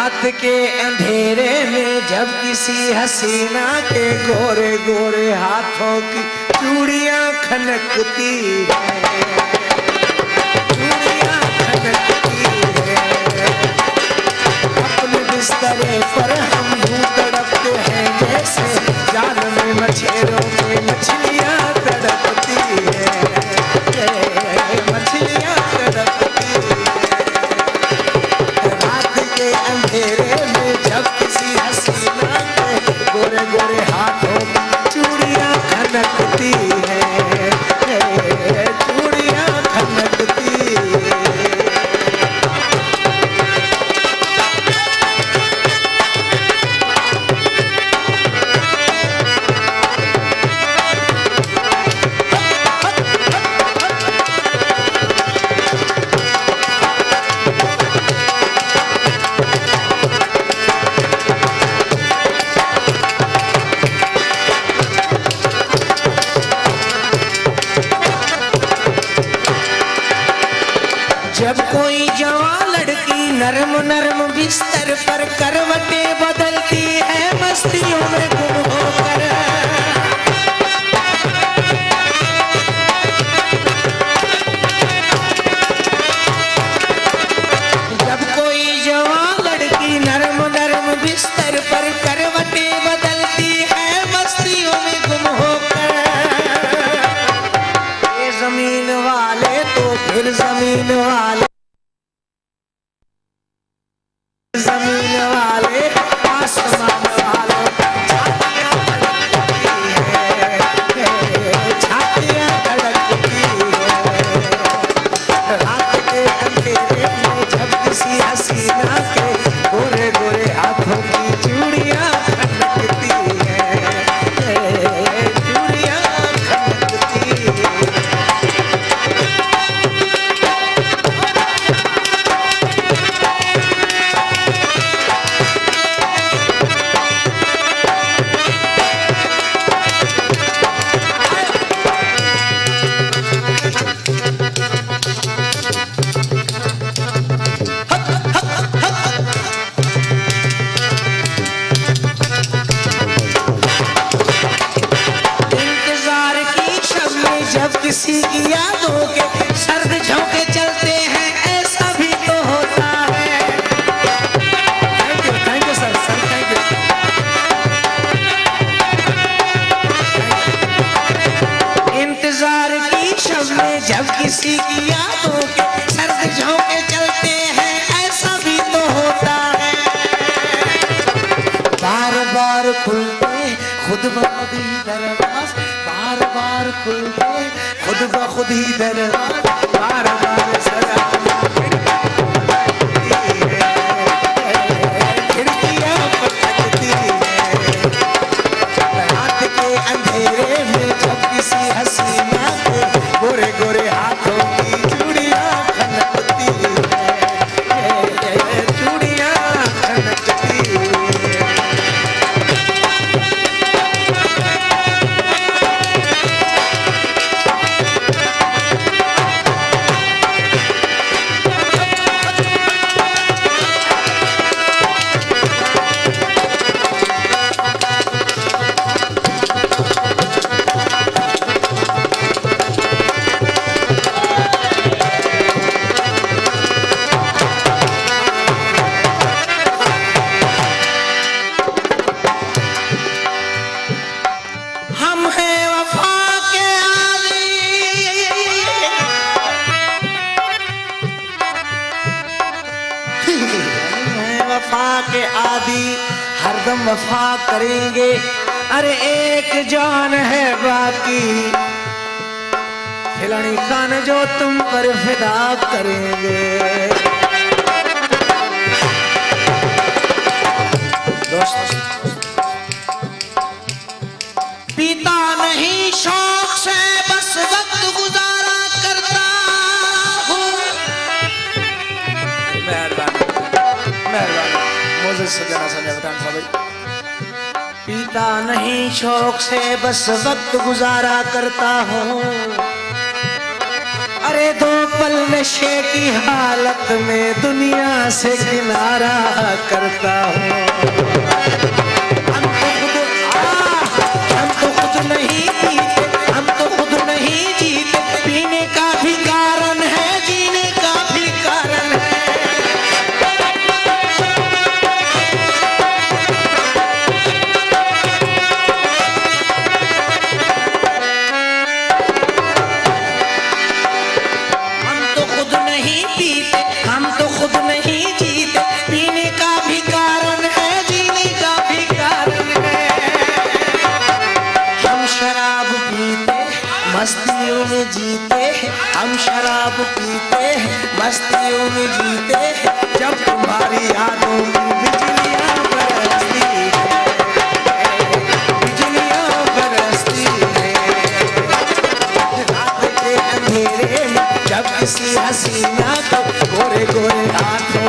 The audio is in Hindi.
रात के अंधेरे में जब किसी हसीना के गोरे गोरे हाथों की चूड़ियां खनकती है, चूड़ियां खनकती है। अपने बिस्तरे पर हम यूं तड़पते हैं जैसे जाल में मछेरों में मछलियां तड़पती है, मछलियां तड़पती है। रात के अंधेरे में जब किसी हसीना के गोरे गोरे हाथों की चूड़ियां खनकती है, चूड़ियां खनकती है। जब कोई जवान लड़की नरम नरम बिस्तर पर करवटें बदलती है मस्तियों में गुम होकर, जब कोई जवान लड़की नरम नरम बिस्तर पर करवटें बदलती है मस्तियों में गुम होकर, ये जमीन वाले तो फिर जमीन वाले, जमीन वाले आसमान वाले छातियां धड़कती है, छातियां धड़कती है। रात के अंधेरे में जब किसी हसीना के गोरे गोरे हाथों की चूड़ियां खनकती है, चूड़ियां खनकती है। जब किसी की यादों के सर्द झोंके चलते हैं ऐसा भी तो होता है। Thank you sir, sir thank you. इंतजार की शब में जब किसी की यादों के सर्द झोंके चलते हैं ऐसा भी तो होता है। बार बार खुलते खुद ब खुद ही दरवाज़, बार बार खुलते खुद ब खुद ही दरवाज़, बार बार सलाम खिड़कियां पटकती है। रात के अंधेरे में जब किसी हसीना के गोरे गोरे हाथों की चूड़ियां खनकती है, चूड़ियां खनकती है। वफा के आदि हरदम वफा करेंगे, अरे एक जान है बाकी खिलाड़ी खान जो तुम पर फिदा करेंगे। दोस्त पीता नहीं शौक से बस वक्त गुजारा करता हूँ। मेहरबानी मोज़ेज़ सजना संजय बतान साहब। पीता नहीं शौक से बस वक्त गुजारा करता हूँ, अरे दो पल नशे की हालत में दुनिया से किनारा करता हूँ। हम तो खुद नहीं पीते, हम तो खुद नहीं जीते, पीने का भी कारण है, जीने का भी कारण है। हम तो खुद नहीं पीते, हम तो खुद नहीं जीते, पीने का भी कारण है, जीने का भी कारण है। हम शराब पीते मस्तियों में जीते, हम शराब पीते मस्तियों में जीते, जब तुम्हारी यादों में बिजलियां बरसती है, बिजलियां बरसती है। रात के अंधेरे में जब किसी हसीना को गोरे गोरे हाथों